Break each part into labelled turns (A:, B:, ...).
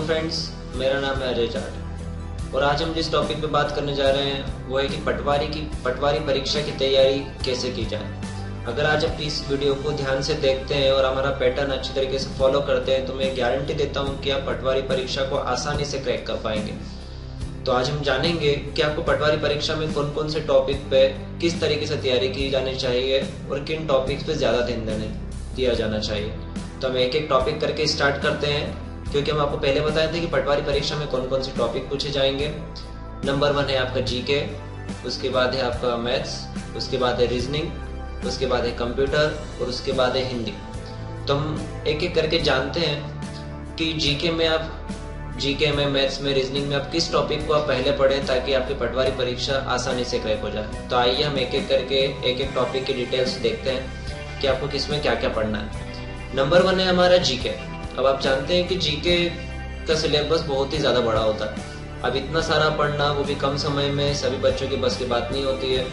A: Friends, मेरा नाम है अजय जाट और आज हम जिस टॉपिक पे बात करने जा रहे हैं वो है कि पटवारी परीक्षा की तैयारी कैसे की जाए। अगर आज आप इस वीडियो को ध्यान से देखते हैं और हमारा पैटर्न अच्छी तरीके से फॉलो करते हैं तो मैं गारंटी देता हूं कि आप पटवारी परीक्षा को आसानी से क्रैक कर पाएंगे। तो आज हम जानेंगे कि आपको पटवारी परीक्षा में कौन कौन से टॉपिक पे किस तरीके से तैयारी की जानी चाहिए और किन टॉपिक्स पे ज्यादा ध्यान दिया जाना चाहिए। तो हम एक एक टॉपिक करके स्टार्ट करते हैं, क्योंकि हम आपको पहले बताए थे कि पटवारी परीक्षा में कौन कौन से टॉपिक पूछे जाएंगे। नंबर 1 है आपका जीके, उसके बाद है आपका मैथ्स, उसके बाद है रीजनिंग, उसके बाद है कंप्यूटर और उसके बाद है हिंदी। तो हम एक एक करके जानते हैं कि जीके में, मैथ्स में, रीजनिंग में आप किस टॉपिक को आप पहले पढ़ें ताकि आपकी पटवारी परीक्षा आसानी से क्रैक हो जाए। तो आइए हम एक एक करके एक एक टॉपिक की डिटेल्स देखते हैं कि आपको किसमें क्या क्या पढ़ना है। नंबर 1 है हमारा जीके। अब आप जानते हैं कि जीके का सिलेबस बहुत ही ज्यादा बड़ा होता है। अब इतना सारा पढ़ना वो भी कम समय में सभी बच्चों की बस की बात नहीं होती है।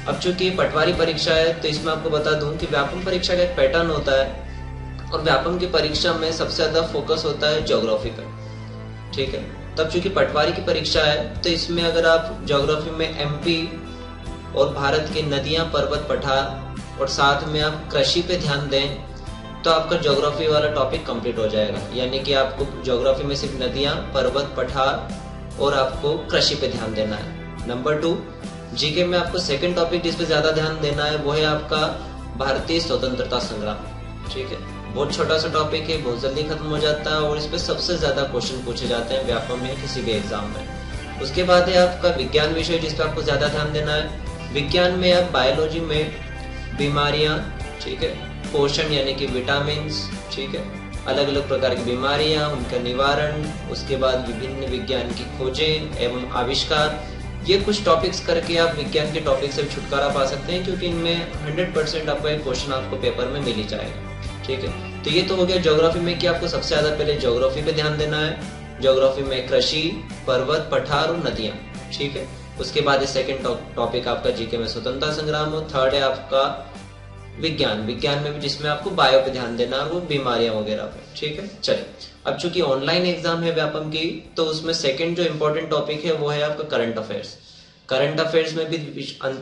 A: अब चूंकि पटवारी परीक्षा है तो इसमें आपको बता दूं कि व्यापम परीक्षा का एक पैटर्न होता है और व्यापम की परीक्षा में सबसे ज्यादा फोकस होता है ज्योग्राफी पे, ठीक है। तब चूंकि पटवारी की परीक्षा है तो इसमें अगर आप ज्योग्राफी में एमपी और भारत की नदियां, पर्वत, पठार और साथ में आप कृषि पे ध्यान दें तो आपका ज्योग्राफी वाला टॉपिक कंप्लीट हो जाएगा। यानी कि आपको ज्योग्राफी में सिर्फ नदियां, पर्वत, पठार और आपको कृषि पे ध्यान देना है। नंबर 2 जीके में आपको सेकंड टॉपिक जिस पे ज्यादा ध्यान देना है वो है आपका भारतीय स्वतंत्रता संग्राम, ठीक है। बहुत छोटा सा टॉपिक है, बहुत जल्दी खत्म हो जाता है और इस पे सबसे ज्यादा क्वेश्चन पूछे जाते हैं व्यापम में किसी भी एग्जाम में। उसके बाद है आपका विज्ञान विषय जिस पे आपको ज्यादा ध्यान देना है। विज्ञान में आप बायोलॉजी में बीमारियां, ठीक है, पोषण यानी कि विटामिन, ठीक है, अलग अलग प्रकार की बीमारियां, उनका निवारण, उसके बाद विभिन्न विज्ञान की खोजें एवं आविष्कार, ये कुछ टॉपिक्स करके आप विज्ञान के टॉपिक से छुटकारा पा सकते हैं, क्योंकि इनमें 100% आपको एक क्वेश्चन आपको पेपर में मिल ही जाएगा, ठीक है। तो ये तो हो गया ज्योग्राफी में कि आपको सबसे ज्यादा पहले ज्योग्राफी पे ध्यान देना है। ज्योग्राफी में कृषि, पर्वत, पठार और नदियां, ठीक है। उसके बाद सेकंड टॉपिक आपका जीके में स्वतंत्रता संग्राम हो। थर्ड है आपका विज्ञान में भी जिसमें आपको बायो पे ध्यान देना है, वो बीमारियां वगैरह पे, ठीक है। चलिए, अब चूंकि ऑनलाइन एग्जाम है व्यापम की तो उसमें सेकंड जो इम्पोर्टेंट टॉपिक है वो है आपका करंट अफेयर्स। करंट अफेयर्स में भी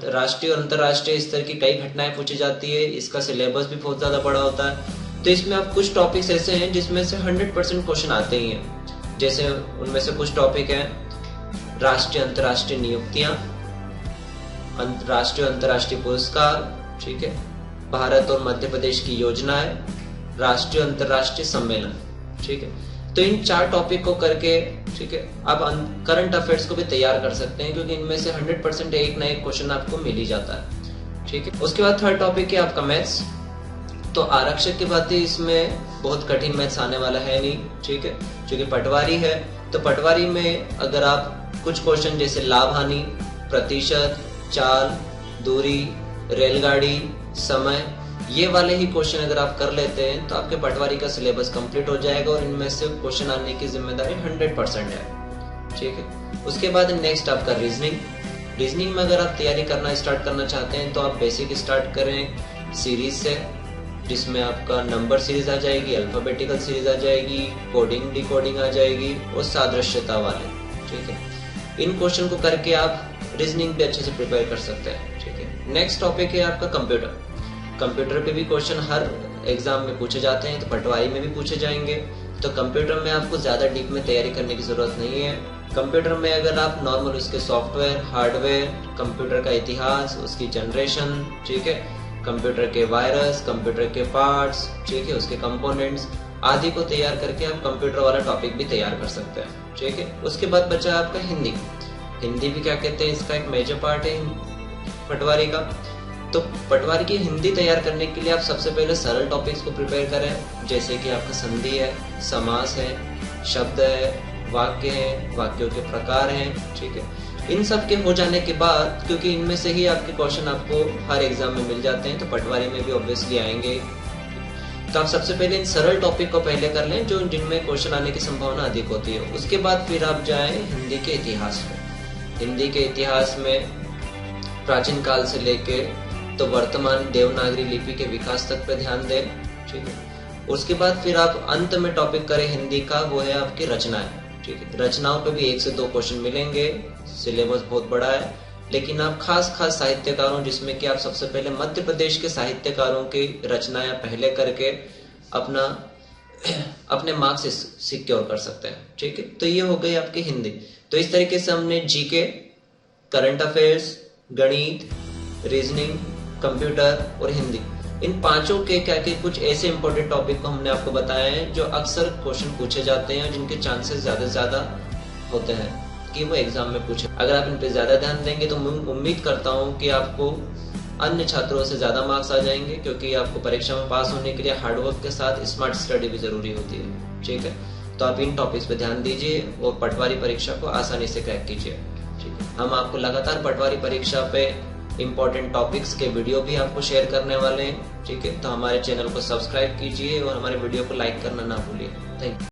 A: राष्ट्रीय और अंतर्राष्ट्रीय स्तर की कई घटनाएं पूछी जाती है। इसका सिलेबस भी बहुत ज्यादा बड़ा होता है। तो इसमें आप कुछ टॉपिक्स ऐसे हैं जिसमें से 100% क्वेश्चन आते ही हैं। जैसे उनमें से कुछ टॉपिक है राष्ट्रीय अंतर्राष्ट्रीय नियुक्तियां, राष्ट्रीय अंतर्राष्ट्रीय पुरस्कार, ठीक है, भारत और मध्य प्रदेश की योजनाएं, राष्ट्रीय अंतर्राष्ट्रीय सम्मेलन, ठीक है। तो इन 4 टॉपिक को करके, ठीक है, आप करंट अफेयर्स को भी तैयार कर सकते हैं, क्योंकि इनमें से 100% एक ना एक क्वेश्चन आपको मिल ही जाता है, ठीक है। उसके बाद थर्ड टॉपिक है आपका मैथ्स। तो आरक्षक की बात है, इसमें बहुत कठिन मैथ्स आने वाला है नहीं, ठीक है। क्योंकि पटवारी है तो पटवारी में अगर आप कुछ क्वेश्चन जैसे लाभ हानि, प्रतिशत, चाल, दूरी, रेलगाड़ी, समय, ये वाले ही क्वेश्चन अगर आप कर लेते हैं तो आपके पटवारी का सिलेबस कंप्लीट हो जाएगा और इनमें से क्वेश्चन आने की जिम्मेदारी 100% है, ठीक है। उसके बाद नेक्स्ट आपका रीजनिंग में अगर आप तैयारी करना स्टार्ट करना चाहते हैं तो आप बेसिक स्टार्ट करें सीरीज से, जिसमें आपका नंबर सीरीज आ जाएगी, अल्फाबेटिकल सीरीज आ जाएगी, कोडिंग डिकोडिंग आ जाएगी और सादृश्यता वाले, ठीक है। इन क्वेश्चन को करके आप रीजनिंग भी अच्छे से प्रिपेयर कर सकते हैं, ठीक है। नेक्स्ट टॉपिक है आपका कंप्यूटर पे भी क्वेश्चन हर एग्जाम में पूछे जाते हैं, तो पटवारी में भी पूछे जाएंगे। तो कंप्यूटर में आपको ज्यादा डीप में तैयारी करने की जरूरत नहीं है। कंप्यूटर में अगर आप नॉर्मल उसके सॉफ्टवेयर, हार्डवेयर, कंप्यूटर का इतिहास, उसकी जनरेशन, ठीक है, कंप्यूटर के वायरस, कंप्यूटर के पार्ट्स, ठीक है, उसके कंपोनेंट्स आदि को तैयार करके आप कंप्यूटर वाला टॉपिक भी तैयार कर सकते हैं, ठीक है। उसके बाद बचा आपका हिंदी भी क्या कहते हैं, इसका एक मेजर पार्ट है पटवारी का। तो पटवारी की हिंदी तैयार करने के लिए आप सबसे पहले सरल टॉपिक्स को प्रिपेयर करें, जैसे कि आपका संधि है, समास है, शब्द है, वाक्य है, वाक्यों के प्रकार हैं, ठीक है। इन सब के हो जाने के बाद, क्योंकि इनमें से ही आपके क्वेश्चन आपको हर एग्जाम में मिल जाते हैं तो पटवारी में भी ऑब्वियसली आएंगे, तो आप सबसे पहले इन सरल टॉपिक को पहले कर लें जो जिनमें क्वेश्चन आने की संभावना अधिक होती है। उसके बाद फिर आप जाएं हिंदी के इतिहास में। हिंदी के इतिहास में प्राचीन काल से लेके तो वर्तमान देवनागरी लिपि के विकास तक पे ध्यान दें, ठीक है। उसके बाद फिर आप अंत में टॉपिक करें हिंदी का, वो है आपकी रचनाएं। ठीक है, रचनाओं पे भी 1 से 2 क्वेश्चन मिलेंगे। सिलेबस बहुत बड़ा है, लेकिन आप खास साहित्यकारों, जिसमें कि आप सबसे पहले मध्य प्रदेश के साहित्यकारों की रचनाएं पहले करके अपने मार्क्स सिक्योर कर सकते हैं। ठीक है, तो ये हो गई आपकी हिंदी। तो इस तरीके से हमने जीके, करंट अफेयर्स, गणित, रीजनिंग, कंप्यूटर और हिंदी, इन पांचों के क्या के कुछ ऐसे इंपॉर्टेंट टॉपिक को हमने आपको बताए हैं जो अक्सर क्वेश्चन पूछे जाते हैं, जिनके चांसेस ज्यादा से ज्यादा होते हैं कि वो एग्जाम में पूछे। अगर आप इन पे ज्यादा ध्यान देंगे तो मैं उम्मीद करता हूँ कि आपको अन्य छात्रों से ज्यादा मार्क्स आ जाएंगे, क्योंकि आपको परीक्षा में पास होने के लिए हार्डवर्क के साथ स्मार्ट स्टडी भी जरूरी होती है। ठीक है, तो आप इन टॉपिक्स पे ध्यान दीजिए और पटवारी परीक्षा को आसानी से क्रैक कीजिए। ठीक है, हम आपको लगातार पटवारी परीक्षा पे इंपॉर्टेंट टॉपिक्स के वीडियो भी आपको शेयर करने वाले हैं। ठीक है, तो हमारे चैनल को सब्सक्राइब कीजिए और हमारे वीडियो को लाइक करना ना भूलिए। Thank you.